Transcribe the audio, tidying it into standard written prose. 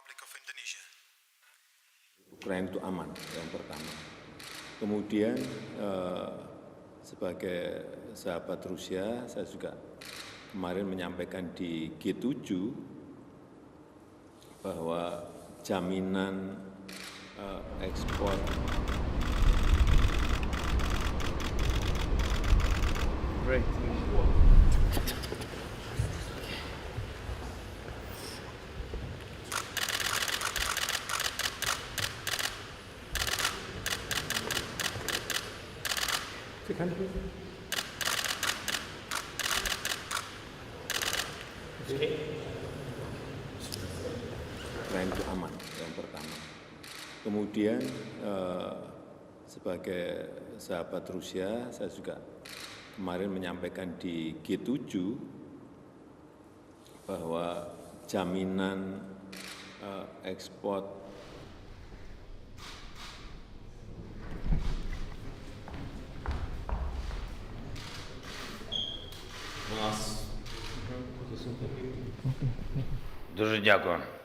Republic of Indonesia. Ukraina itu aman, yang pertama. Kemudian sebagai sahabat Rusia, saya juga kemarin menyampaikan di G7 bahwa jaminan ekspor Ukraina itu aman, yang pertama. Kemudian sebagai sahabat Rusia, saya juga kemarin menyampaikan di G7 bahwa jaminan ekspor Дуже дякую.